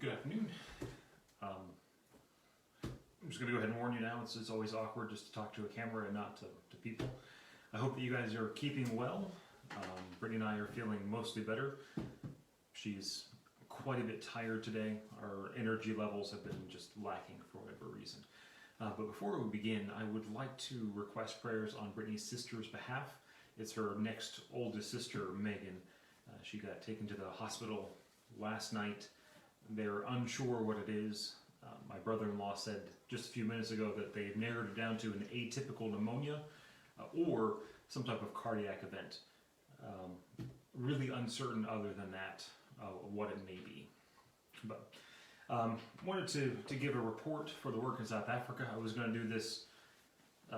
Good afternoon. I'm just going to go ahead and warn you now, it's always awkward just to talk to a camera and not to people. I hope that you guys are keeping well. Brittany and I are feeling mostly better. She's quite a bit tired today. Our energy levels have been just lacking for whatever reason. But before we begin, I would like to request prayers on Brittany's sister's behalf. It's her next oldest sister, Megan. She got taken to the hospital last night. They're unsure what it is. My brother-in-law said just a few minutes ago that they've narrowed it down to an atypical pneumonia or some type of cardiac event. Really uncertain other than that what it may be. But wanted to give a report for the work in South Africa. I was going to do this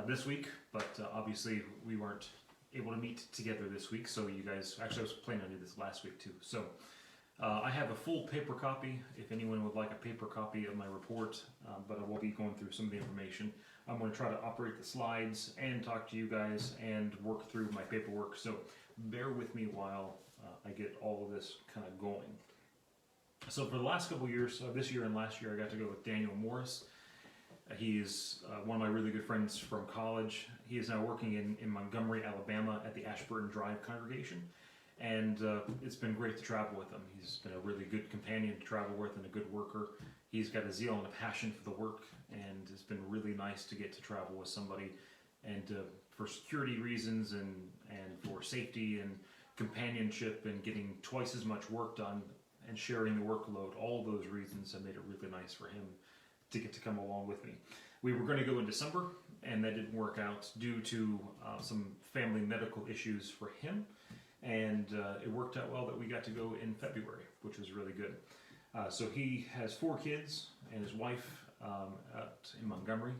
this week, but obviously we weren't able to meet together this week, so you guys, actually I was planning on doing this last week too. So I have a full paper copy if anyone would like a paper copy of my report, but I will be going through some of the information. I'm going to try to operate the slides and talk to you guys and work through my paperwork, so bear with me while I get all of this kind of going. So for the last couple of years, this year and last year, I got to go with Daniel Morris. He is one of my really good friends from college. He is now working in Montgomery, Alabama at the Ashburton Drive congregation. And it's been great to travel with him. He's been a really good companion to travel with and a good worker. He's got a zeal and a passion for the work, and it's been really nice to get to travel with somebody. And for security reasons and for safety and companionship and getting twice as much work done and sharing the workload, all those reasons have made it really nice for him to get to come along with me. We were going to go in December, and that didn't work out due to some family medical issues for him. And it worked out well that we got to go in February, which was really good. So he has 4 kids and his wife out in Montgomery,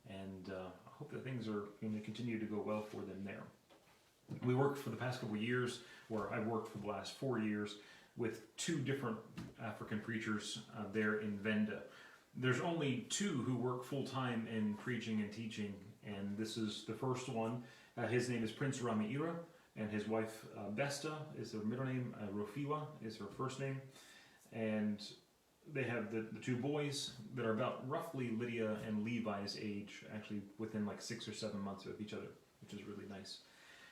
and I hope that things are going to continue to go well for them there. We worked for the past couple of years, or I've worked for the last 4 years, with 2 different African preachers there in Venda. There's only 2 who work full-time in preaching and teaching, and this is the first one. His name is Prince Ramiira. And his wife, Besta, is her middle name. Rofiwa is her first name. And they have the 2 boys that are about roughly Lydia and Levi's age, actually within like 6 or 7 months of each other, which is really nice.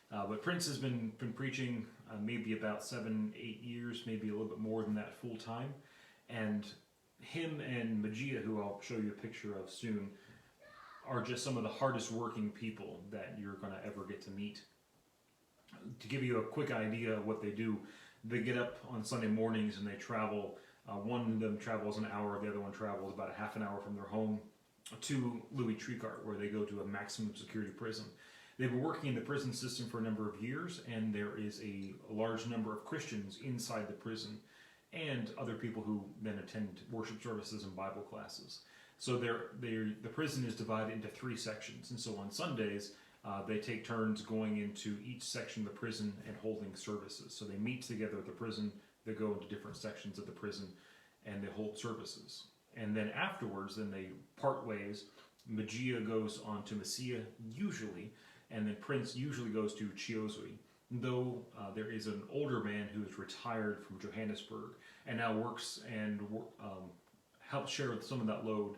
But Prince has been preaching maybe about 7, 8 years, maybe a little bit more than that full time. And him and Magia, who I'll show you a picture of soon, are just some of the hardest working people that you're going to ever get to meet. To give you a quick idea of what they do, they get up on Sunday mornings and they travel. One of them travels an hour, the other one travels about a half an hour from their home to Louis Tricart, where they go to a maximum security prison. They've been working in the prison system for a number of years, and there is a large number of Christians inside the prison and other people who then attend worship services and Bible classes. So the prison is divided into 3 sections, and so on Sundays, they take turns going into each section of the prison and holding services. So they meet together at the prison, they go into different sections of the prison, and they hold services. And then afterwards, then they part ways. Magia goes on to Messia, usually, and then Prince usually goes to Chiozui. Though there is an older man who is retired from Johannesburg and now works and helps share some of that load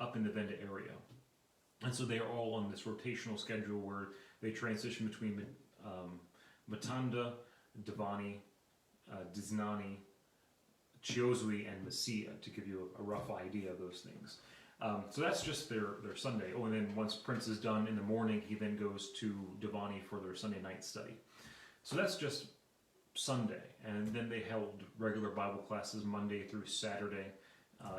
up in the Venda area. And so they are all on this rotational schedule where they transition between Matanda, Divani, Diznani, Chiozui, and Messia, to give you a rough idea of those things. So that's just their Sunday. Oh, and then once Prince is done in the morning, he then goes to Divani for their Sunday night study. So that's just Sunday. And then they held regular Bible classes Monday through Saturday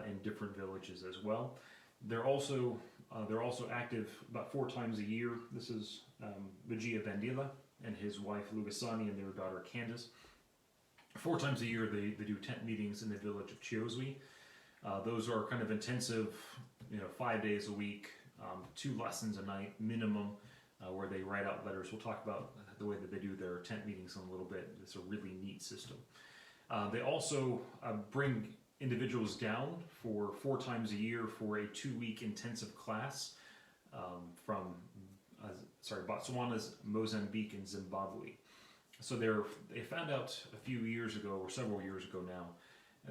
in different villages as well. They're also active about 4 times a year. This is Magia Vandila and his wife Lugasani and their daughter Candace. 4 times a year they do tent meetings in the village of Chiozui. Those are kind of intensive, 5 days a week, 2 lessons a night minimum, where they write out letters. We'll talk about the way that they do their tent meetings in a little bit. It's a really neat system. They also bring individuals down for 4 times a year for a 2-week intensive class from Botswana, Mozambique, and Zimbabwe. So they found out a few years ago, or several years ago now,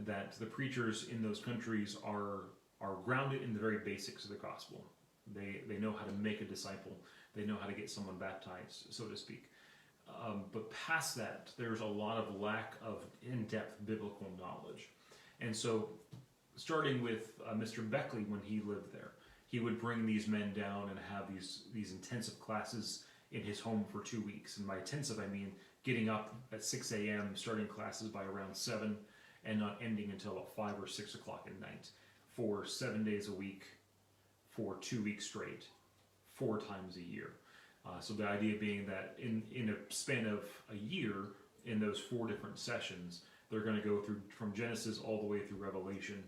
that the preachers in those countries are grounded in the very basics of the gospel. They know how to make a disciple. They know how to get someone baptized, so to speak. But past that, there's a lot of lack of in-depth biblical knowledge. And so, starting with Mr. Beckley when he lived there, he would bring these men down and have these intensive classes in his home for 2 weeks. And by intensive, I mean getting up at 6 a.m., starting classes by around 7, and not ending until about 5 or 6 o'clock at night for 7 days a week, for 2 weeks straight, 4 times a year. So the idea being that in a span of a year, in those 4 different sessions, they're going to go through from Genesis all the way through Revelation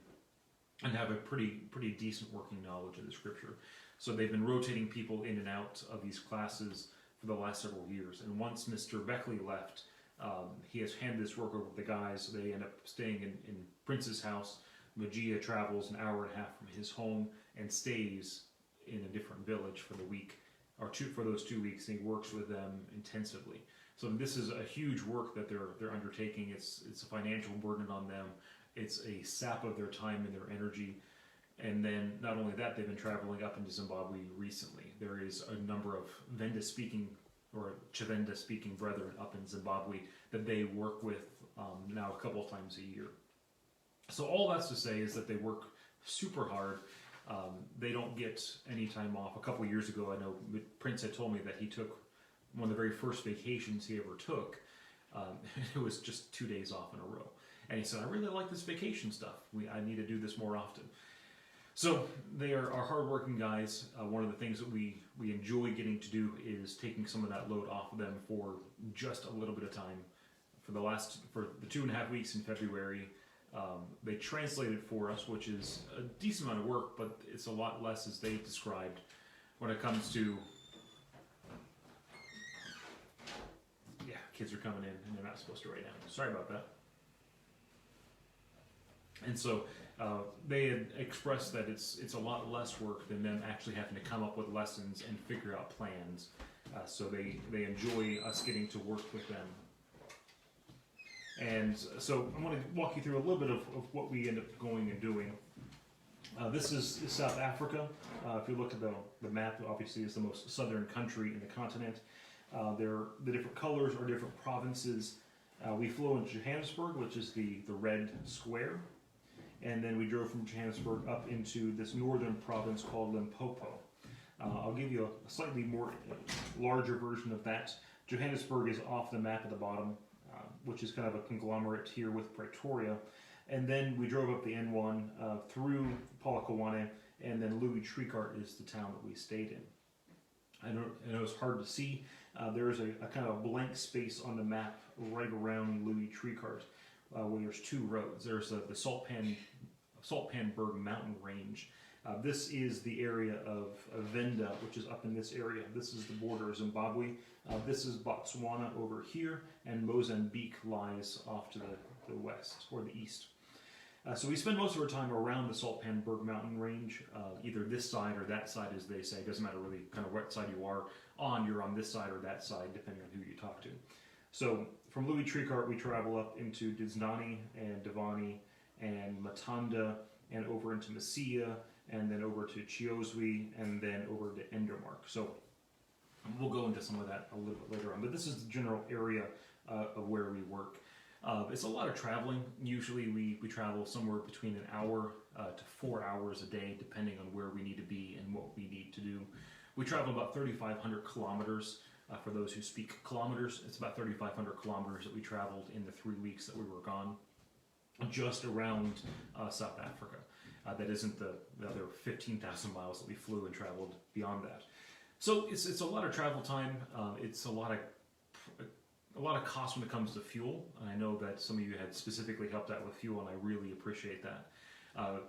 and have a pretty decent working knowledge of the scripture. So they've been rotating people in and out of these classes for the last several years. And once Mr. Beckley left, he has handed this work over to the guys. They end up staying in Prince's house. Magia travels an hour and a half from his home and stays in a different village for the week, or for those 2 weeks, and he works with them intensively. So this is a huge work that they're undertaking. It's a financial burden on them. It's a sap of their time and their energy. And then not only that, they've been traveling up into Zimbabwe recently. There is a number of Venda-speaking or Chivenda-speaking brethren up in Zimbabwe that they work with now a couple of times a year. So all that's to say is that they work super hard. They don't get any time off. A couple of years ago, I know Prince had told me that he took one of the very first vacations he ever took. It was just 2 days off in a row. And he said, I really like this vacation stuff. I need to do this more often. So they are hardworking guys. One of the things that we enjoy getting to do is taking some of that load off of them for just a little bit of time. For the 2.5 weeks in February, they translated for us, which is a decent amount of work, but it's a lot less as they described when it comes to, kids are coming in and they're not supposed to right now. Sorry about that. And so they had expressed that it's a lot less work than them actually having to come up with lessons and figure out plans. So they enjoy us getting to work with them. And so I'm going to walk you through a little bit of what we end up going and doing. This is South Africa. If you look at the map, obviously it's the most southern country in the continent. The different colors are different provinces. We flew into Johannesburg, which is the red square. And then we drove from Johannesburg up into this northern province called Limpopo. I'll give you a slightly more larger version of that. Johannesburg is off the map at the bottom, which is kind of a conglomerate here with Pretoria. And then we drove up the N1 through Polokwane, and then Louis Tricart is the town that we stayed in. I know it's hard to see. There is a kind of blank space on the map right around Louis Tricart, where there's 2 roads. There's the Saltpanberg mountain range. This is the area of Venda, which is up in this area. This is the border of Zimbabwe. This is Botswana over here, and Mozambique lies off to the west or the east. So we spend most of our time around the Saltpanberg mountain range, either this side or that side, as they say. It doesn't matter really kind of what side you are on. You're on this side or that side, depending on who you talk to. So from Louis Tricart, we travel up into Diznani and Divani and Matanda and over into Masia and then over to Chiozwi and then over to Endermark. So we'll go into some of that a little bit later on. But this is the general area of where we work. It's a lot of traveling. Usually we travel somewhere between an hour to 4 hours a day, depending on where we need to be and what we need to do. We travel about 3,500 kilometers. For those who speak kilometers, it's about 3,500 kilometers that we traveled in the 3 weeks that we were gone, just around South Africa. That isn't the other 15,000 miles that we flew and traveled beyond that. So it's a lot of travel time. It's a lot of cost when it comes to fuel. And I know that some of you had specifically helped out with fuel, and I really appreciate that.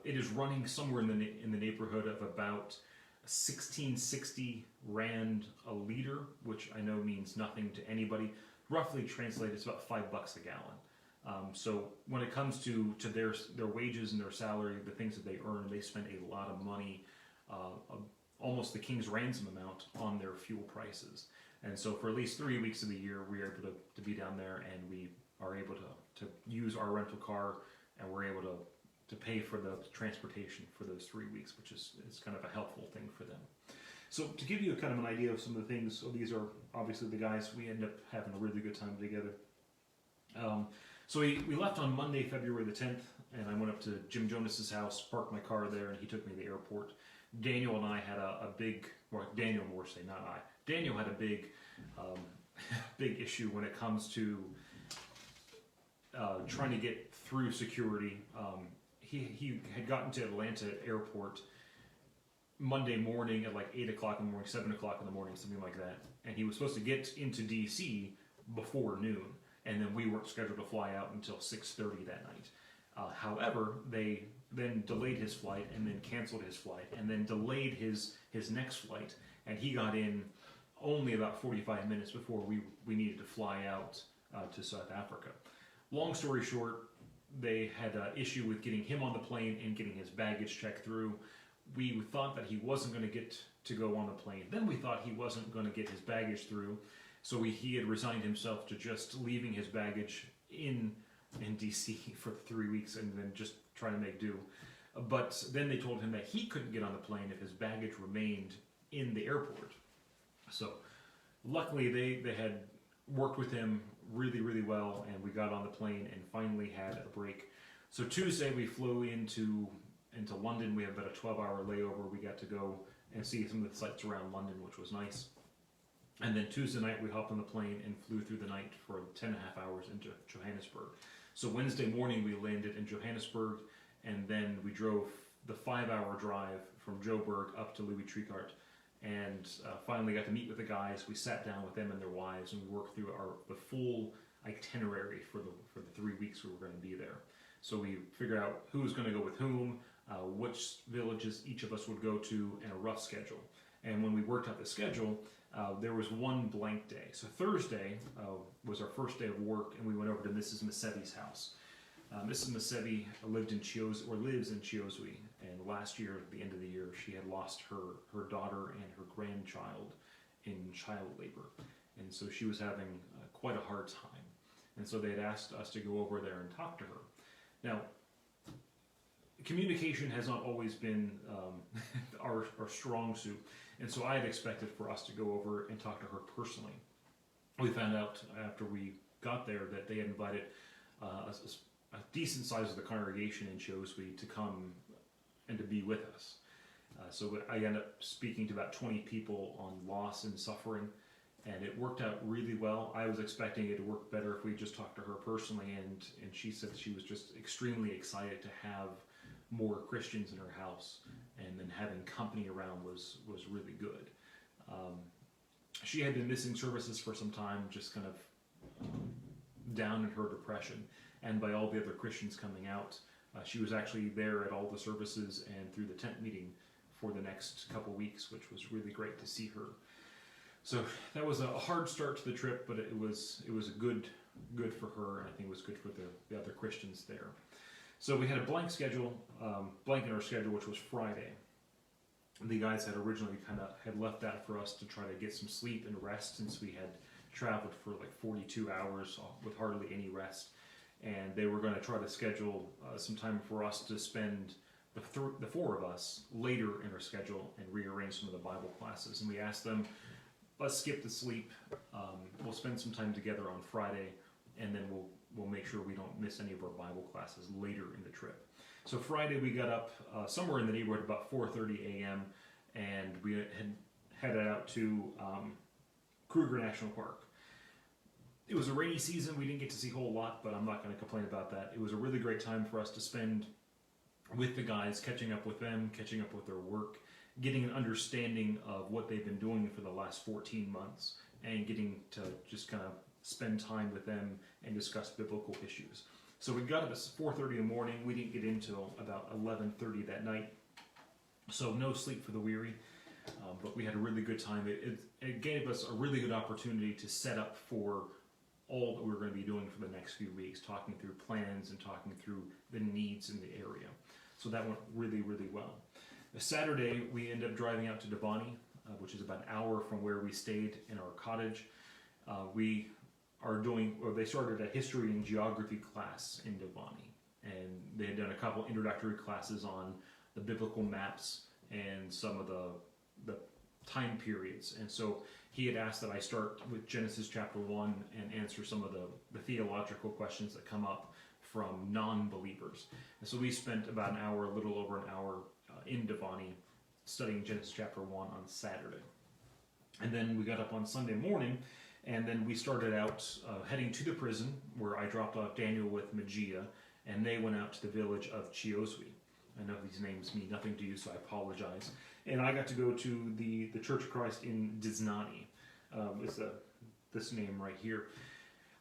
It is running somewhere in the neighborhood of about 1660 rand a liter, which I know means nothing to anybody. Roughly translated, it's about $5 a gallon. So when it comes to their wages and their salary, the things that they earn, they spend a lot of money, almost the king's ransom amount on their fuel prices. And so for at least 3 weeks of the year, we are able to be down there, and we are able to use our rental car and we're able to pay for the transportation for those 3 weeks, which is kind of a helpful thing for them. So to give you kind of an idea of some of the things, so these are obviously the guys. We end up having a really good time together. So we left on Monday, February the 10th, and I went up to Jim Jonas's house, parked my car there, and he took me to the airport. Daniel and I had a big, well, Daniel more say, not I. Daniel had a big, big issue when it comes to trying to get through security. He had gotten to Atlanta airport Monday morning at like 8 o'clock in the morning, 7 o'clock in the morning, something like that. And he was supposed to get into DC before noon. And then we weren't scheduled to fly out until 6:30 that night. However, they then delayed his flight and then canceled his flight and then delayed his next flight. And he got in only about 45 minutes before we needed to fly out to South Africa. Long story short, they had an issue with getting him on the plane and getting his baggage checked through. We thought that he wasn't going to get to go on the plane. Then we thought he wasn't going to get his baggage through. So he had resigned himself to just leaving his baggage in DC for 3 weeks and then just trying to make do. But then they told him that he couldn't get on the plane if his baggage remained in the airport. So luckily they had worked with him really, really well, and we got on the plane and finally had a break. So Tuesday we flew into London. We had about a 12-hour layover. We got to go and see some of the sights around London, which was nice. And then Tuesday night we hopped on the plane and flew through the night for 10.5 hours into Johannesburg. So Wednesday morning we landed in Johannesburg, and then we drove the 5-hour drive from Joburg up to Louis Tricart, and finally got to meet with the guys. We sat down with them and their wives, and we worked through the full itinerary for the 3 weeks we were going to be there. So we figured out who was going to go with whom, which villages each of us would go to, and a rough schedule. And when we worked out the schedule, there was one blank day. So Thursday was our first day of work, and we went over to Mrs. Masevi's house. Mrs. Masevi lives in Chiozwi, and last year, at the end of the year, she had lost her daughter and her grandchild in child labor. And so she was having quite a hard time. And so they had asked us to go over there and talk to her. Now, communication has not always been our strong suit, and so I had expected for us to go over and talk to her personally. We found out after we got there that they had invited a decent size of the congregation in Chiozwi to come and to be with us. So I ended up speaking to about 20 people on loss and suffering, and it worked out really well. I was expecting it to work better if we just talked to her personally, and she said she was just extremely excited to have more Christians in her house, and then having company around was really good. She had been missing services for some time, just kind of down in her depression, and by all the other Christians coming out, she was actually there at all the services and through the tent meeting for the next couple weeks, which was really great to see her. So that was a hard start to the trip, but it was a good for her, and I think it was good for the other Christians there. So we had a blank in our schedule, which was Friday. The guys had originally had left that for us to try to get some sleep and rest, since we had traveled for like 42 hours with hardly any rest. And they were going to try to schedule some time for us to spend, the four of us, later in our schedule and rearrange some of the Bible classes. And we asked them, let's skip the sleep. We'll spend some time together on Friday, and then we'll make sure we don't miss any of our Bible classes later in the trip. So Friday we got up somewhere in the neighborhood about 4:30 a.m. and we had headed out to Kruger National Park. It was a rainy season. We didn't get to see a whole lot, but I'm not going to complain about that. It was a really great time for us to spend with the guys, catching up with them, catching up with their work, getting an understanding of what they've been doing for the last 14 months, and getting to just kind of spend time with them and discuss biblical issues. So we got up at 4:30 in the morning. We didn't get in until about 11:30 that night. So no sleep for the weary, but we had a really good time. It gave us a really good opportunity to set up for all that we're going to be doing for the next few weeks, talking through plans and talking through the needs in the area. So that went really, really well. Saturday, we ended up driving out to Devani, which is about an hour from where we stayed in our cottage. They started a history and geography class in Devani. and they had done a couple introductory classes on the biblical maps and some of the time periods. And so he had asked that I start with Genesis chapter 1 and answer some of the theological questions that come up from non-believers. And so we spent about an hour, a little over an hour in Devani studying Genesis chapter 1 on Saturday. And then we got up on Sunday morning, and then we started out heading to the prison where I dropped off Daniel with Magia, and they went out to the village of Chioswi. I know these names mean nothing to you, so I apologize. And I got to go to the Church of Christ in Diznani. It's this name right here.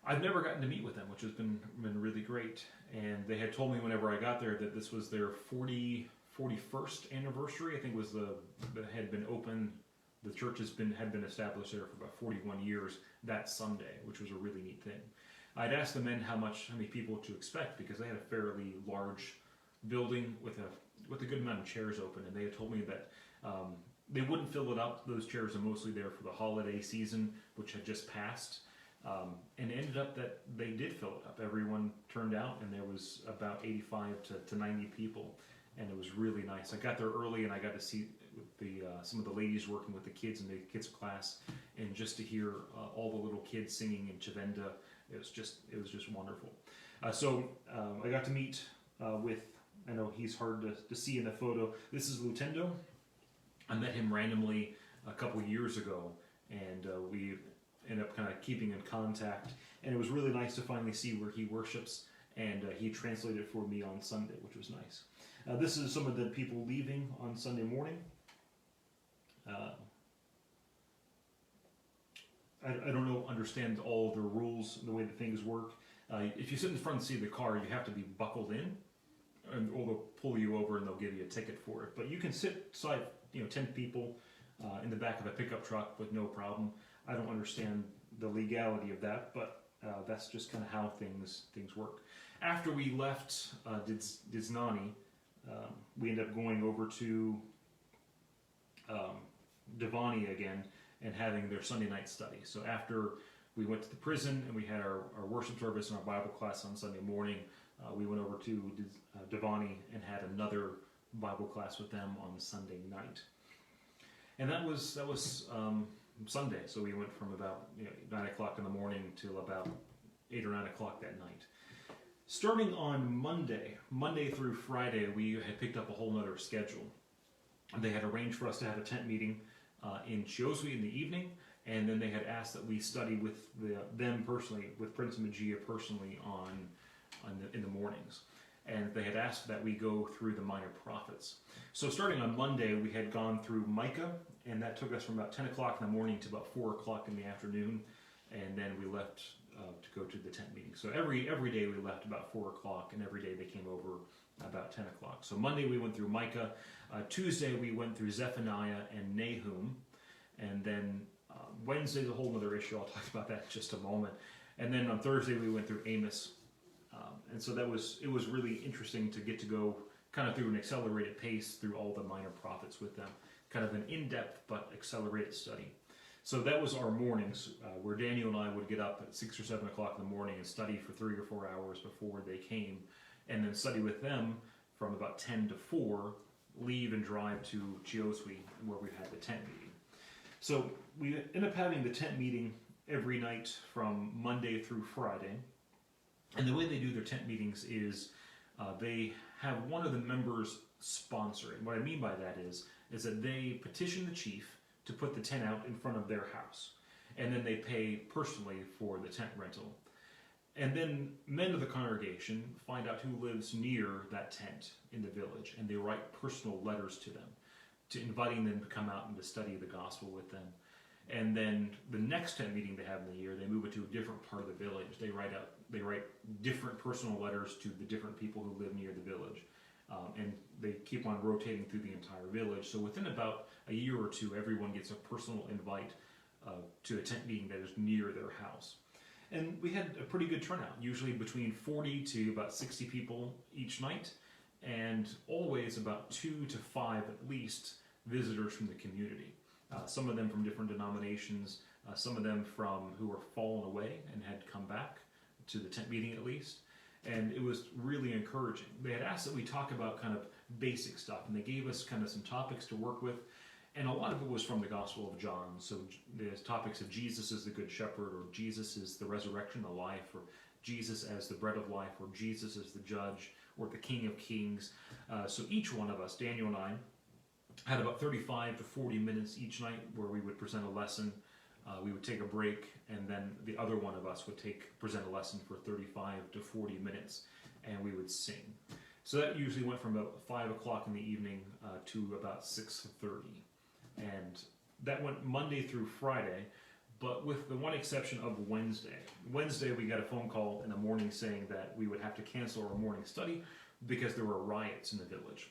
I've never gotten to meet with them, which has been really great. And they had told me whenever I got there that this was their 41st anniversary. I think was that had been open. The church had been established there for about 41 years that Sunday, which was a really neat thing. I'd asked the men how many people to expect, because they had a fairly large building with a good amount of chairs open, and they had told me that they wouldn't fill it up. Those chairs are mostly there for the holiday season, which had just passed, and it ended up that they did fill it up. Everyone turned out, and there was about 85 to 90 people, and it was really nice. I got there early, and I got to see some of the ladies working with the kids in the kids class, and just to hear all the little kids singing in Chavenda, it was just wonderful. So I got to meet with, I know he's hard to see in the photo. This is Lutendo. I met him randomly a couple years ago, and we ended up kind of keeping in contact, and it was really nice to finally see where he worships, and he translated for me on Sunday, which was nice. This is some of the people leaving on Sunday morning. I don't understand all the rules, the way the things work. If you sit in the front seat of the car, you have to be buckled in, or they'll pull you over and they'll give you a ticket for it. But you can sit side, 10 people in the back of a pickup truck with no problem. I don't understand the legality of that, but that's just kind of how things work. After we left Diznani, we ended up going over to Devani again and having their Sunday night study. So after we went to the prison and we had our worship service and our Bible class on Sunday morning, we went over to Devani and had another Bible class with them on Sunday night. And that was Sunday. So we went from about 9 o'clock in the morning till about 8 or 9 o'clock that night. Starting on Monday through Friday, we had picked up a whole nother schedule. They had arranged for us to have a tent meeting in Chioswi in the evening, and then they had asked that we study with them personally, with Prince Magia personally in the mornings. And they had asked that we go through the minor prophets. So starting on Monday, we had gone through Micah, and that took us from about 10 o'clock in the morning to about 4 o'clock in the afternoon, and then we left to go to the tent meeting. So every day we left about 4 o'clock, and every day they came over about 10 o'clock. So Monday we went through Micah. Tuesday we went through Zephaniah and Nahum. And then Wednesday's a whole other issue. I'll talk about that in just a moment. And then on Thursday we went through Amos. And so it was really interesting to get to go kind of through an accelerated pace through all the minor prophets with them. Kind of an in-depth but accelerated study. So that was our mornings, where Daniel and I would get up at 6 or 7 o'clock in the morning and study for 3 or 4 hours before they came, and then study with them from about 10 to 4, leave and drive to Chioswi, where we had the tent meeting. So we end up having the tent meeting every night from Monday through Friday. And the way they do their tent meetings is they have one of the members sponsor it. And what I mean by that is that they petition the chief to put the tent out in front of their house. And then they pay personally for the tent rental. And then men of the congregation find out who lives near that tent in the village, and they write personal letters to them, to inviting them to come out and to study the gospel with them. And then the next tent meeting they have in the year, they move it to a different part of the village. They write different personal letters to the different people who live near the village. And they keep on rotating through the entire village. So within about a year or two, everyone gets a personal invite to a tent meeting that is near their house. And we had a pretty good turnout, usually between 40 to about 60 people each night, and always about 2 to 5 at least visitors from the community. Some of them from different denominations, some of them from who were fallen away and had come back to the tent meeting at least, and it was really encouraging. They had asked that we talk about kind of basic stuff, and they gave us kind of some topics to work with, and a lot of it was from the Gospel of John. So there's topics of Jesus as the Good Shepherd, or Jesus is the resurrection, the life, or Jesus as the bread of life, or Jesus as the judge, or the King of Kings. So each one of us, Daniel and I, had about 35 to 40 minutes each night where we would present a lesson. We would take a break, and then the other one of us would present a lesson for 35 to 40 minutes, and we would sing. So that usually went from about 5 o'clock in the evening to about 6:30. And that went Monday through Friday, but with the one exception of Wednesday. Wednesday we got a phone call in the morning saying that we would have to cancel our morning study because there were riots in the village.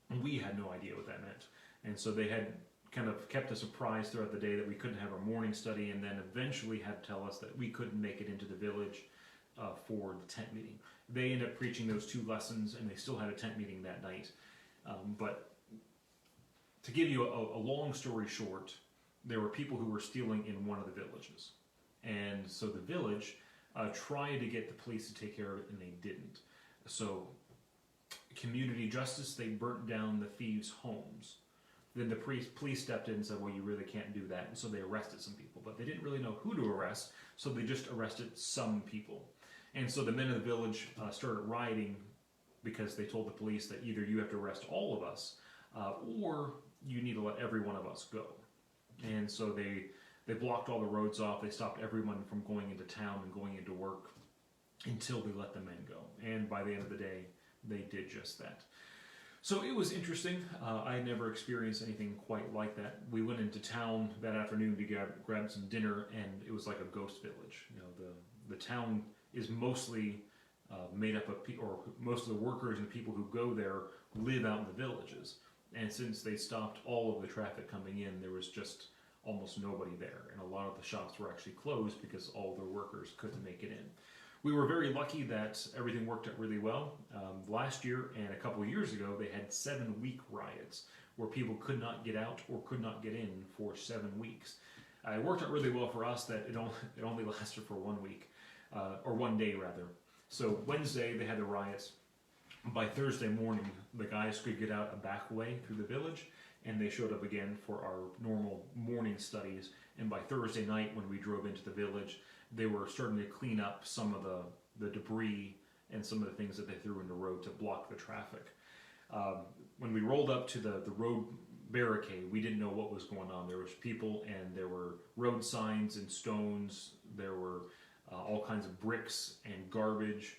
And we had no idea what that meant. And so they had kind of kept us apprised throughout the day that we couldn't have our morning study, and then eventually had to tell us that we couldn't make it into the village for the tent meeting. They ended up preaching those 2 lessons, and they still had a tent meeting that night. But to give you a long story short, there were people who were stealing in one of the villages. And so the village tried to get the police to take care of it, and they didn't. So community justice, they burnt down the thieves' homes. Then the police stepped in and said, well, you really can't do that. And so they arrested some people, but they didn't really know who to arrest, so they just arrested some people. And so the men of the village started rioting because they told the police that either you have to arrest all of us, or you need to let every one of us go. And so they blocked all the roads off. They stopped everyone from going into town and going into work until they let the men go. And by the end of the day, they did just that. So it was interesting. I had never experienced anything quite like that. We went into town that afternoon to grab some dinner, and it was like a ghost village. You know, the town is mostly made up of people, or most of the workers and people who go there live out in the villages. And since they stopped all of the traffic coming in, there was just almost nobody there. And a lot of the shops were actually closed because all the workers couldn't make it in. We were very lucky that everything worked out really well. Last year and a couple of years ago, they had 7-week riots where people could not get out or could not get in for 7 weeks. It worked out really well for us that it only lasted for 1 week, or 1 day rather. So Wednesday they had the riots. By Thursday morning, the guys could get out a back way through the village, and they showed up again for our normal morning studies. And by Thursday night, when we drove into the village, they were starting to clean up some of the debris and some of the things that they threw in the road to block the traffic. When we rolled up to the road barricade, we didn't know what was going on. There was people, and there were road signs and stones. There were all kinds of bricks and garbage,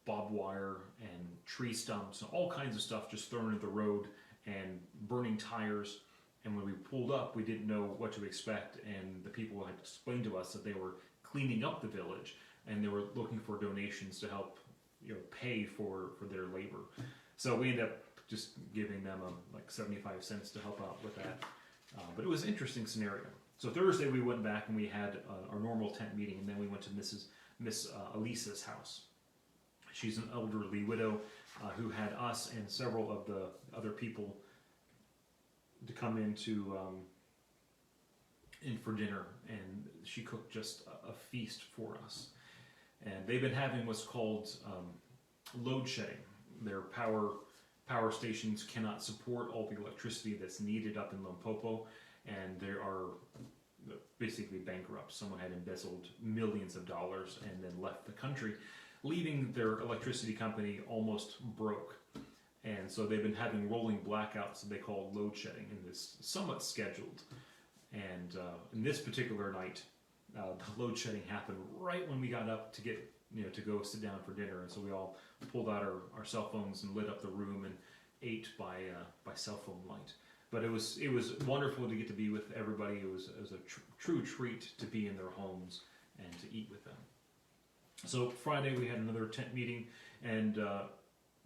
barbed wire and tree stumps, and all kinds of stuff just thrown into the road, and burning tires. And when we pulled up, we didn't know what to expect, and the people had explained to us that they were cleaning up the village, and they were looking for donations to help, pay for their labor. So we ended up just giving them like 75 cents to help out with that. But it was an interesting scenario. So Thursday we went back and we had our normal tent meeting, and then we went to Miss Elisa's house. She's an elderly widow who had us and several of the other people to come in for dinner, and she cooked just a feast for us. And they've been having what's called load shedding. Their power stations cannot support all the electricity that's needed up in Limpopo, and they are basically bankrupt. Someone had embezzled millions of dollars and then left the country, leaving their electricity company almost broke. And so they've been having rolling blackouts that they call load shedding, and it's somewhat scheduled. And in this particular night, the load shedding happened right when we got up to get, to go sit down for dinner. And so we all pulled out our cell phones and lit up the room and ate by cell phone light. But it was wonderful to get to be with everybody. It was a true treat to be in their homes and to eat with them. So Friday we had another tent meeting, and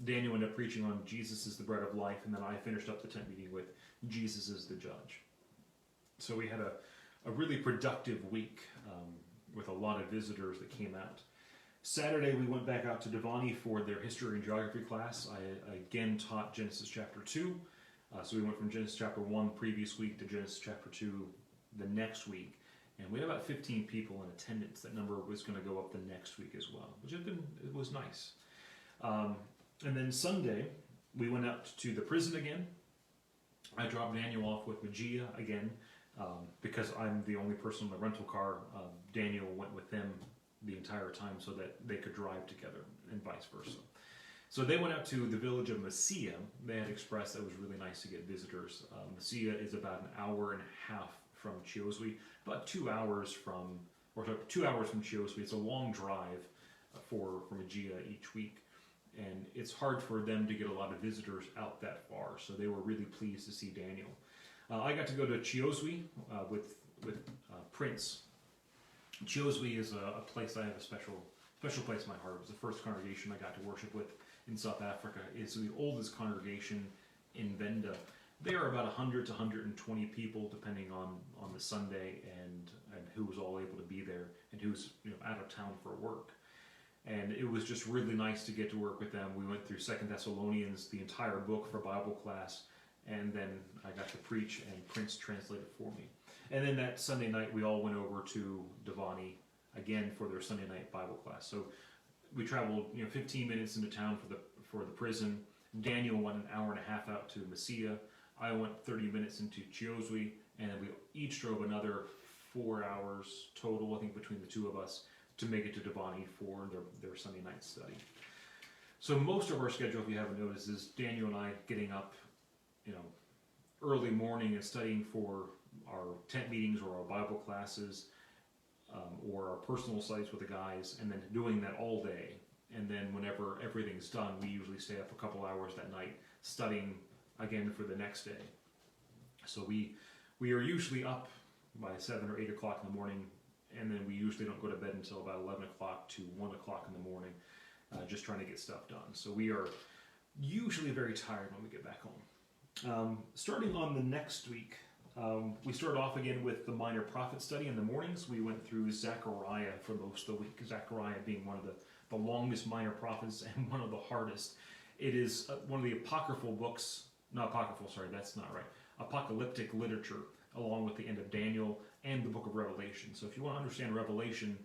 Daniel ended up preaching on Jesus is the bread of life, and then I finished up the tent meeting with Jesus is the judge. So we had a really productive week with a lot of visitors that came out. Saturday we went back out to Devani for their history and geography class. I again taught Genesis chapter 2. So we went from Genesis chapter 1 previous week to Genesis chapter 2 the next week. And we had about 15 people in attendance. That number was going to go up the next week as well, which it was nice. And then Sunday, we went out to the prison again. I dropped Daniel off with Magia again, because I'm the only person in the rental car. Daniel went with them the entire time so that they could drive together, and vice versa. So they went out to the village of Messia. They had expressed that it was really nice to get visitors. Messia is about an hour and a half from Chioswi, about 2 hours from, or 2 hours from Chioswi. It's a long drive for Magia each week. And it's hard for them to get a lot of visitors out that far, so they were really pleased to see Daniel. I got to go to Chioswi with Prince. Chioswi is a place I have a special place in my heart. It was the first congregation I got to worship with in South Africa. It's the oldest congregation in Venda. They are about 100 to 120 people, depending on the Sunday and who was all able to be there and who's out of town for work. And it was just really nice to get to work with them. We went through 2 Thessalonians, the entire book for Bible class, and then I got to preach and Prince translated for me. And then that Sunday night, we all went over to Devani again for their Sunday night Bible class. So we traveled 15 minutes into town for the prison. Daniel went an hour and a half out to Messia. I went 30 minutes into Chioswi, and we each drove another 4 hours total, I think, between the two of us, to make it to Devani for their Sunday night study. So most of our schedule, if you haven't noticed, is Daniel and I getting up, early morning and studying for our tent meetings or our Bible classes, or our personal studies with the guys, and then doing that all day. And then whenever everything's done, we usually stay up a couple hours that night studying again for the next day. So we are usually up by 7 or 8 o'clock in the morning, and then we usually don't go to bed until about 11 o'clock to 1 o'clock in the morning, just trying to get stuff done. So we are usually very tired when we get back home. Starting on the next week, we started off again with the Minor Prophet study in the mornings. We went through Zechariah for most of the week, Zechariah being one of the longest minor prophets and one of the hardest. It is one of the apocryphal books, not apocryphal, sorry, that's not right, apocalyptic literature, along with the end of Daniel and the book of Revelation. So if you want to understand Revelation,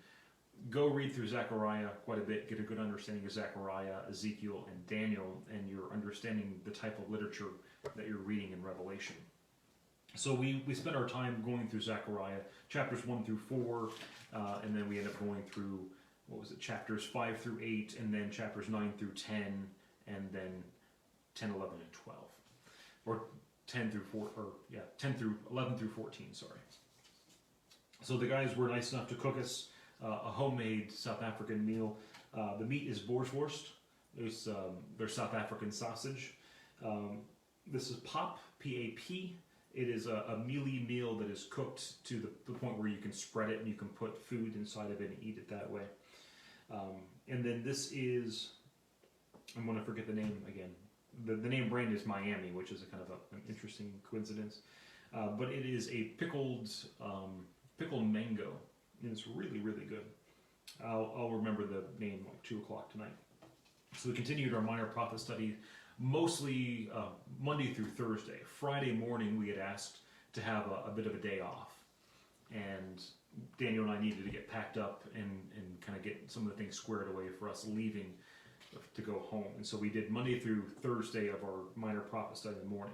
go read through Zechariah quite a bit, get a good understanding of Zechariah, Ezekiel, and Daniel, and you're understanding the type of literature that you're reading in Revelation. So we spent our time going through Zechariah, chapters 1 through 4, and then we ended up going through, chapters 5 through 8, and then chapters 9 through 10, and then 10, 11, and 12. Or 10 through 11 through 14, sorry. So the guys were nice enough to cook us a homemade South African meal. The meat is boersworst. There's South African sausage. This is pap, P-A-P. It is a mealy meal that is cooked to the point where you can spread it and you can put food inside of it and eat it that way. And then this is, I'm going to forget the name again. The name brand is Miami, which is a kind of an interesting coincidence. But it is a pickled mango, and it's really, really good. I'll remember the name like 2 o'clock tonight. So we continued our Minor Prophet study, mostly Monday through Thursday. Friday morning we had asked to have a bit of a day off, and Daniel and I needed to get packed up and kind of get some of the things squared away for us leaving to go home. And so we did Monday through Thursday of our Minor Prophet study in the morning.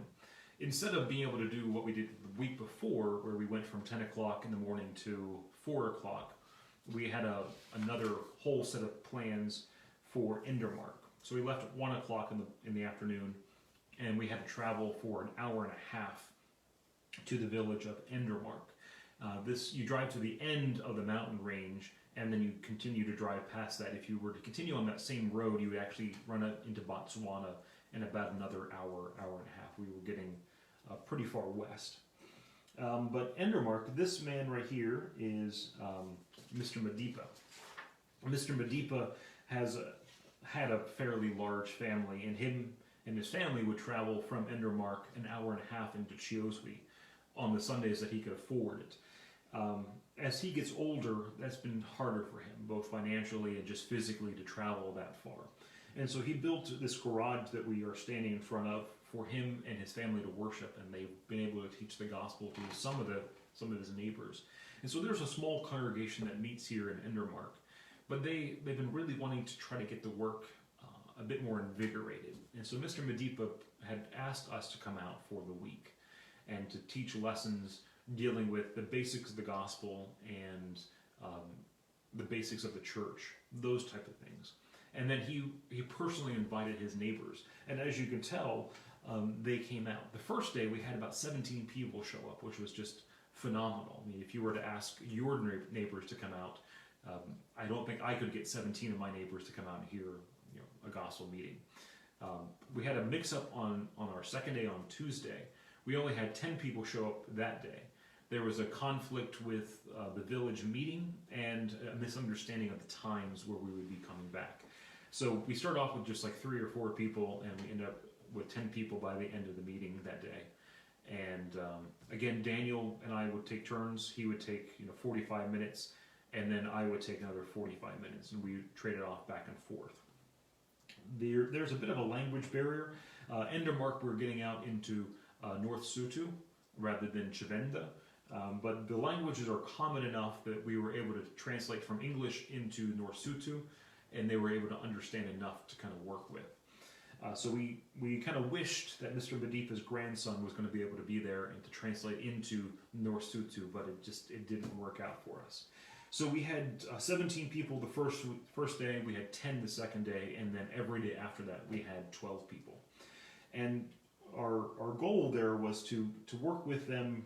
Instead of being able to do what we did the week before, where we went from 10 o'clock in the morning to 4 o'clock, we had another whole set of plans for Endermark. So we left at 1 o'clock in the afternoon, and we had to travel for an hour and a half to the village of Endermark. You drive to the end of the mountain range, and then you continue to drive past that. If you were to continue on that same road, you would actually run into Botswana in about another hour and a half. We were getting pretty far west. But Endermark, this man right here is Mr. Madipa. Mr. Madipa had a fairly large family, and him and his family would travel from Endermark an hour and a half into Chioswi on the Sundays that he could afford it. As he gets older, that's been harder for him, both financially and just physically, to travel that far. And so he built this garage that we are standing in front of for him and his family to worship, and they've been able to teach the gospel to some of his neighbors. And so there's a small congregation that meets here in Endermark, but they've been really wanting to try to get the work a bit more invigorated. And so Mr. Madipa had asked us to come out for the week and to teach lessons dealing with the basics of the gospel and the basics of the church, those type of things. And then he personally invited his neighbors. And as you can tell, they came out. The first day we had about 17 people show up, which was just phenomenal. I mean, if you were to ask your neighbors to come out, I don't think I could get 17 of my neighbors to come out and hear a gospel meeting. We had a mix-up on our second day on Tuesday. We only had 10 people show up that day. There was a conflict with the village meeting and a misunderstanding of the times where we would be coming back. So we started off with just like 3 or 4 people, and we ended up with 10 people by the end of the meeting that day. And again, Daniel and I would take turns. He would take 45 minutes, and then I would take another 45 minutes, and we traded off back and forth. There's a bit of a language barrier. Endermark, we're getting out into North Sutu rather than Chivenda. But the languages are common enough that we were able to translate from English into North Sutu, and they were able to understand enough to kind of work with. So we kind of wished that Mr. Madipa's grandson was going to be able to be there and to translate into North Sutu, but it didn't work out for us. So we had 17 people the first day, we had 10 the second day, and then every day after that we had 12 people. And our goal there was to work with them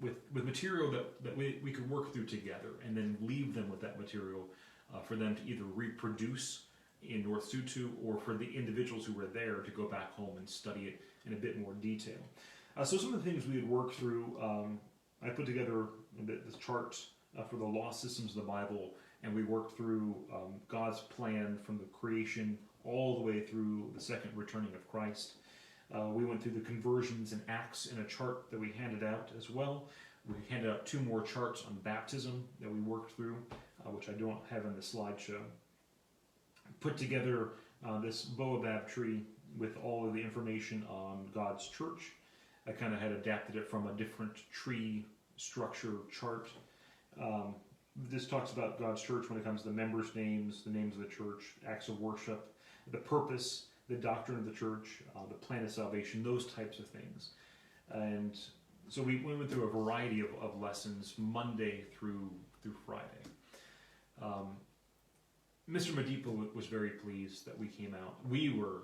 with material that we could work through together, and then leave them with that material for them to either reproduce in North Sutu, or for the individuals who were there to go back home and study it in a bit more detail. So some of the things we had worked through, I put together this chart for the law systems of the Bible, and we worked through God's plan from the creation all the way through the second returning of Christ. We went through the conversions and Acts in a chart that we handed out as well. We handed out 2 more charts on baptism that we worked through, which I don't have in the slideshow. Put together this baobab tree with all of the information on God's church. I kind of had adapted it from a different tree structure chart. This talks about God's church when it comes to the members' names, the names of the church, acts of worship, the purpose, the doctrine of the church, the plan of salvation, those types of things. And so we went through a variety of lessons Monday through Friday. Mr. Madipa was very pleased that we came out. We were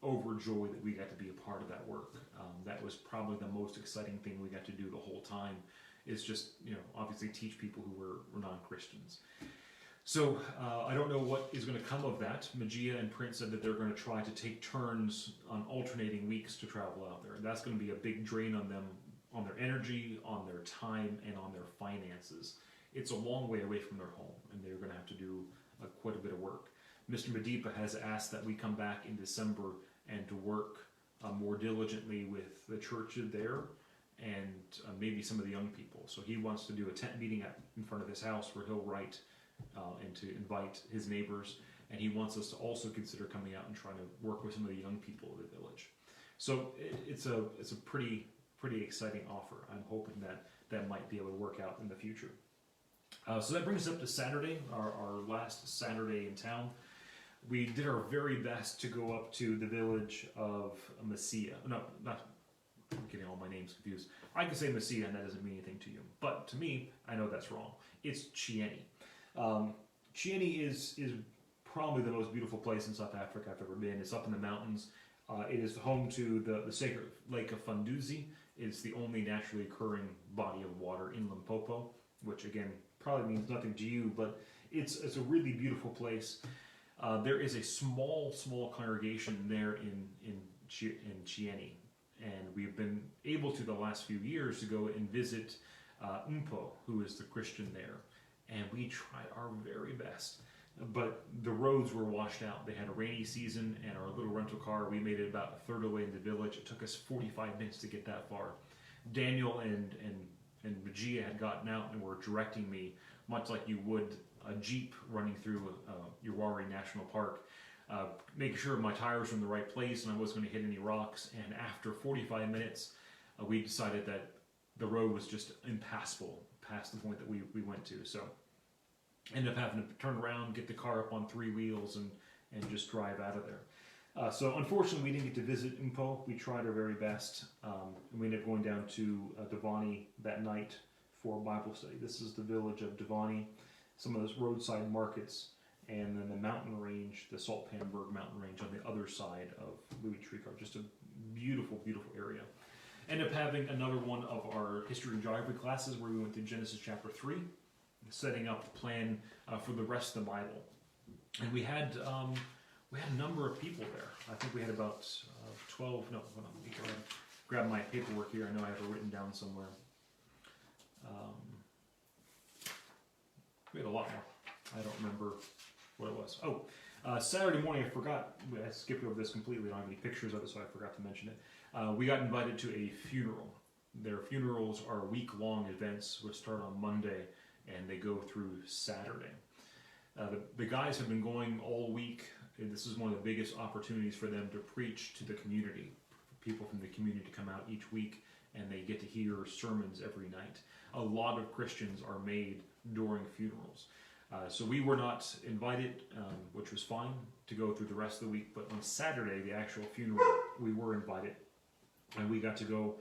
overjoyed that we got to be a part of that work. That was probably the most exciting thing we got to do the whole time, is just, obviously teach people who were non-Christians. So I don't know what is going to come of that. Magia and Prince said that they're going to try to take turns on alternating weeks to travel out there. And that's going to be a big drain on them, on their energy, on their time, and on their finances. It's a long way away from their home, and they're going to have to do quite a bit of work. Mr. Madipa has asked that we come back in December and to work more diligently with the church there and maybe some of the young people. So he wants to do a tent meeting in front of his house where he'll write and to invite his neighbors, and he wants us to also consider coming out and trying to work with some of the young people of the village. So it's a pretty exciting offer. I'm hoping that might be able to work out in the future. So that brings us up to Saturday, our last Saturday in town. We did our very best to go up to the village of Messia. No, not, I'm getting all my names confused. I can say Messia and that doesn't mean anything to you. But to me, I know that's wrong. It's Chieni. Chieni is probably the most beautiful place in South Africa I've ever been. It's up in the mountains. It is home to the sacred lake of Funduzi. It's the only naturally occurring body of water in Limpopo, which again probably means nothing to you, but it's a really beautiful place. There is a small congregation there in Chieni, and we've been able to the last few years to go and visit Umpo, who is the Christian there, and we tried our very best. But the roads were washed out. They had a rainy season, and our little rental car, we made it about a third of the way in the village. It took us 45 minutes to get that far. Daniel and Magia had gotten out and were directing me, much like you would a Jeep running through Uwari National Park, making sure my tires were in the right place and I wasn't going to hit any rocks. And after 45 minutes, we decided that the road was just impassable past the point that we went to. So ended up having to turn around, get the car up on 3 wheels, and just drive out of there. So unfortunately, we didn't get to visit Umpo. We tried our very best. And we ended up going down to Devani that night for Bible study. This is the village of Devani, some of those roadside markets, and then the mountain range, the Saltpanberg mountain range on the other side of Louis Tricard. Just a beautiful, beautiful area. Ended up having another one of our history and geography classes where we went to Genesis chapter 3, setting up the plan for the rest of the Bible. And we had a number of people there. I think we had about 12, no, hold on, let me go ahead and grab my paperwork here. I know I have it written down somewhere. We had a lot more. I don't remember what it was. Oh, Saturday morning, I forgot. I skipped over this completely. I don't have any pictures of it, so I forgot to mention it. We got invited to a funeral. Their funerals are week-long events, which start on Monday, and they go through Saturday. The guys have been going all week. This is one of the biggest opportunities for them to preach to the community. People from the community to come out each week, and they get to hear sermons every night. A lot of Christians are made during funerals. So we were not invited, which was fine, to go through the rest of the week. But on Saturday, the actual funeral, we were invited. And we got to go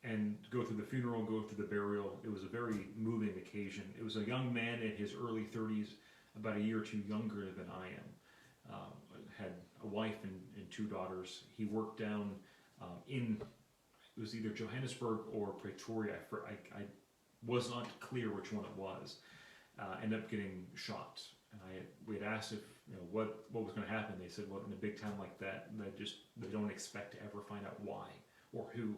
and go through the funeral, go through the burial. It was a very moving occasion. It was a young man in his early 30s, about a year or two younger than I am. Had a wife and 2 daughters. He worked down in, it was either Johannesburg or Pretoria. I was not clear which one it was. Ended up getting shot. And we had asked if, what was going to happen. They said, well, in a big town like that, they don't expect to ever find out why or who.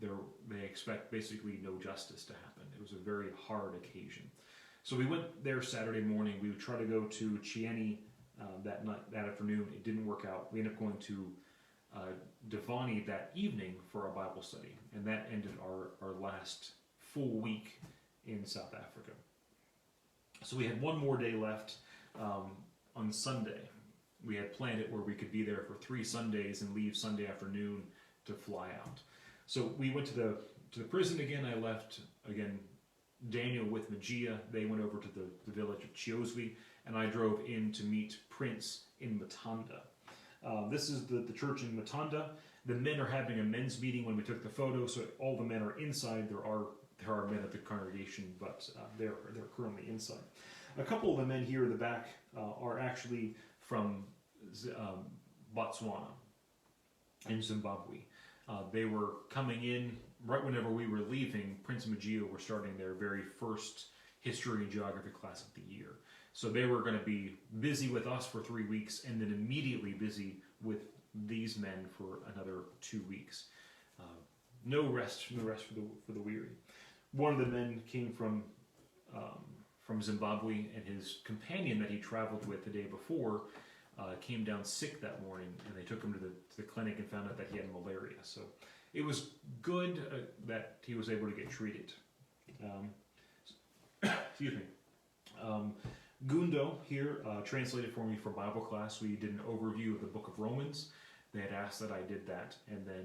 They expect basically no justice to happen. It was a very hard occasion. So we went there Saturday morning. We would try to go to Chieni that afternoon. It didn't work out. We ended up going to Devani that evening for our Bible study, and that ended our last full week in South Africa. So we had one more day left on Sunday. We had planned it where we could be there for 3 Sundays and leave Sunday afternoon to fly out. So we went to the prison again. I left again Daniel with Magia. They went over to the village of Chioswi, and I drove in to meet Prince in Matanda. This is the church in Matanda. The men are having a men's meeting when we took the photo, so all the men are inside. There are men at the congregation, but they're currently inside. A couple of the men here in the back are actually from Botswana and Zimbabwe. They were coming in right whenever we were leaving. Prince and Magia were starting their very first history and geography class of the year. So they were going to be busy with us for 3 weeks and then immediately busy with these men for another 2 weeks. No rest for the weary. One of the men came from Zimbabwe, and his companion that he traveled with the day before came down sick that morning, and they took him to the clinic and found out that he had malaria. So it was good that he was able to get treated. Excuse me. Gundo here translated for me for Bible class. We did an overview of the book of Romans. They had asked that I did that, and then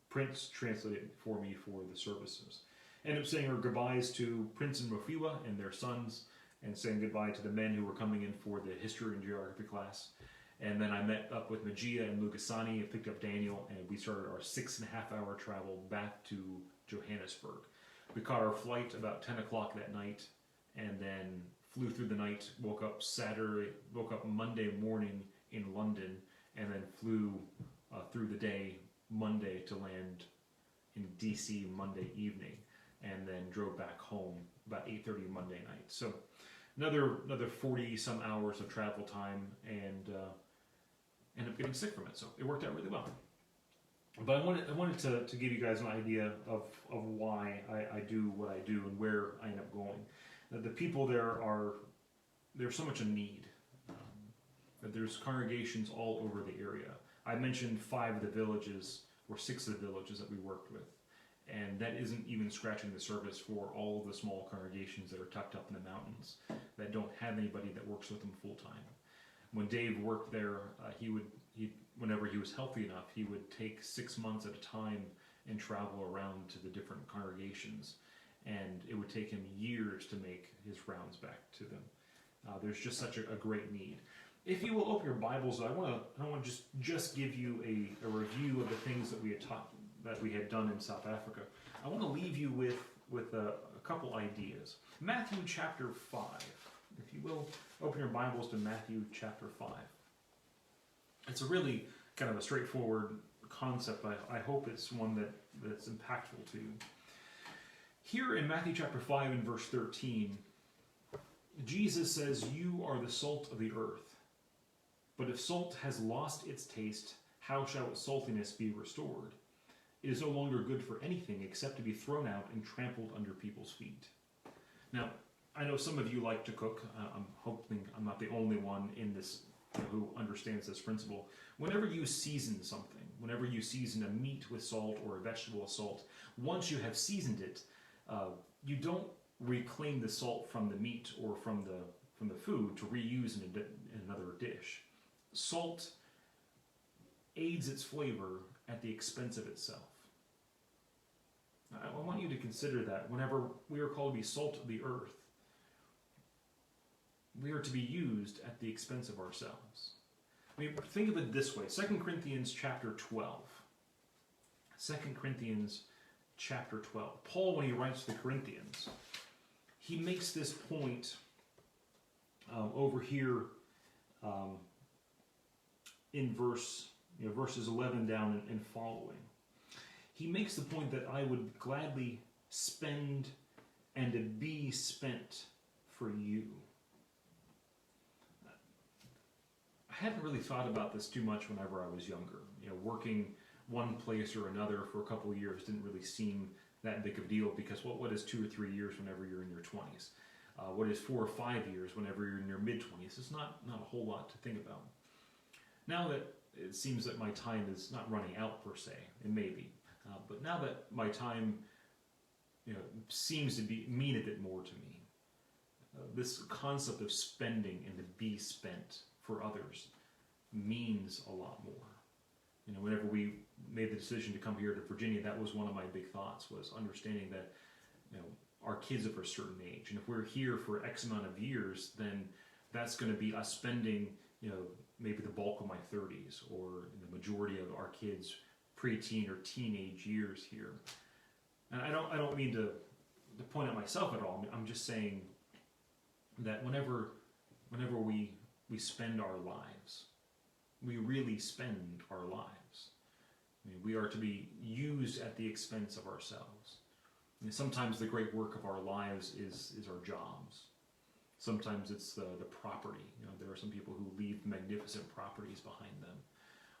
Prince translated for me for the services. Ended up saying our goodbyes to Prince and Mofiwa and their sons, and saying goodbye to the men who were coming in for the history and geography class. And then I met up with Magia and Lugasani and picked up Daniel, and we started our 6.5-hour travel back to Johannesburg. We caught our flight about 10 o'clock that night, and then flew through the night, woke up Monday morning in London, and then flew through the day Monday to land in DC Monday evening, and then drove back home about 8:30 Monday night. So another 40 some hours of travel time, and ended up getting sick from it. So it worked out really well. But I wanted to give you guys an idea of why I do what I do and where I end up going. The people there there's so much in need. That there's congregations all over the area. I mentioned 5 of the villages, or 6 of the villages that we worked with. And that isn't even scratching the surface for all of the small congregations that are tucked up in the mountains that don't have anybody that works with them full time. When Dave worked there, whenever he was healthy enough, he would take 6 months at a time and travel around to the different congregations. And it would take him years to make his rounds back to them. There's just such a great need. If you will open your Bibles, I want to just give you a review of the things that we had that we had done in South Africa. I want to leave you with a couple ideas. Matthew chapter 5. If you will open your Bibles to Matthew chapter 5. It's a really kind of a straightforward concept. I hope it's one that's impactful to you. Here in Matthew chapter 5 and verse 13, Jesus says, "You are the salt of the earth. But if salt has lost its taste, how shall its saltiness be restored? It is no longer good for anything except to be thrown out and trampled under people's feet." Now, I know some of you like to cook. I'm hoping I'm not the only one in this who understands this principle. Whenever you season something, whenever you season a meat with salt or a vegetable with salt, once you have seasoned it, you don't reclaim the salt from the meat or from the food to reuse in another dish. Salt aids its flavor at the expense of itself. I want you to consider that whenever we are called to be salt of the earth, we are to be used at the expense of ourselves. I mean, think of it this way. 2 Corinthians chapter 12. 2 Corinthians chapter 12. Paul, when he writes to the Corinthians, he makes this point over here in verses 11 down and following. He makes the point that I would gladly spend and to be spent for you. I hadn't really thought about this too much whenever I was younger. Working one place or another for a couple of years didn't really seem that big of a deal, because what is 2 or 3 years whenever you're in your 20s? What is 4 or 5 years whenever you're in your mid-20s? It's not a whole lot to think about. Now that it seems that my time is not running out per se, it may be, but now that my time seems to mean a bit more to me, this concept of spending and to be spent for others means a lot more. Whenever we made the decision to come here to Virginia, that was one of my big thoughts, was understanding that our kids are of a certain age, and if we're here for X amount of years, then that's going to be us spending maybe the bulk of my 30s or the majority of our kids' preteen or teenage years here. And I don't mean to point at myself at all. I'm just saying that whenever we spend our lives, we really spend our lives. I mean, we are to be used at the expense of ourselves. I mean, sometimes the great work of our lives is our jobs. Sometimes it's the property. There are some people who leave magnificent properties behind them,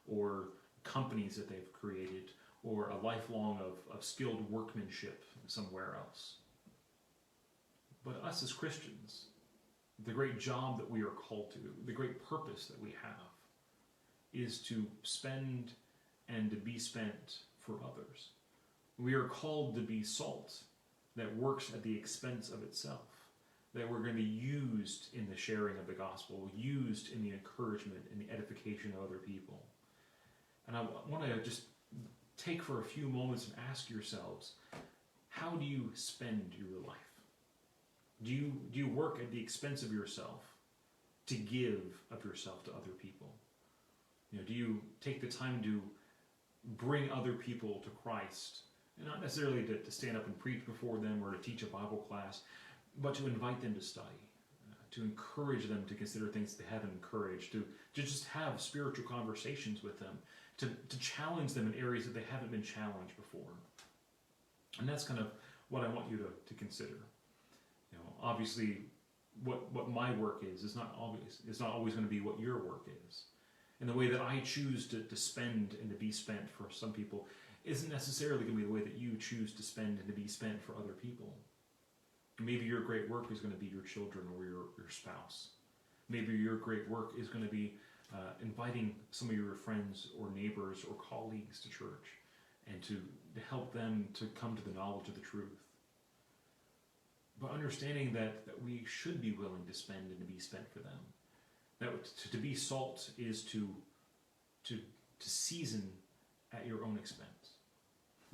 or companies that they've created, or a lifelong of skilled workmanship somewhere else. But us as Christians, the great job that we are called to, the great purpose that we have, is to spend and to be spent for others. We are called to be salt that works at the expense of itself, that we're going to be used in the sharing of the gospel, used in the encouragement and the edification of other people. And I want to just take for a few moments and ask yourselves, how do you spend your life? Do you work at the expense of yourself to give of yourself to other people? Do you take the time to bring other people to Christ, and not necessarily to stand up and preach before them or to teach a Bible class, but to invite them to study, to encourage them to consider things they haven't encouraged, to just have spiritual conversations with them, to challenge them in areas that they haven't been challenged before? And that's kind of what I want you to consider. Obviously, what my work is not always going to be what your work is. And the way that I choose to spend and to be spent for some people isn't necessarily going to be the way that you choose to spend and to be spent for other people. Maybe your great work is going to be your children or your spouse. Maybe your great work is going to be inviting some of your friends or neighbors or colleagues to church, and to help them to come to the knowledge of the truth. But understanding that we should be willing to spend and to be spent for them. That to be salt is to season at your own expense.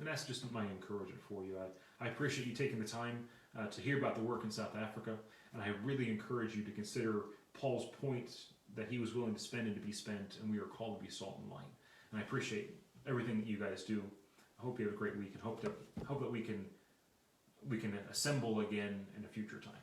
And that's just my encouragement for you. I appreciate you taking the time to hear about the work in South Africa, and I really encourage you to consider Paul's point that he was willing to spend and to be spent, and we are called to be salt and light. And I appreciate everything that you guys do. I hope you have a great week, and hope that we can assemble again in a future time.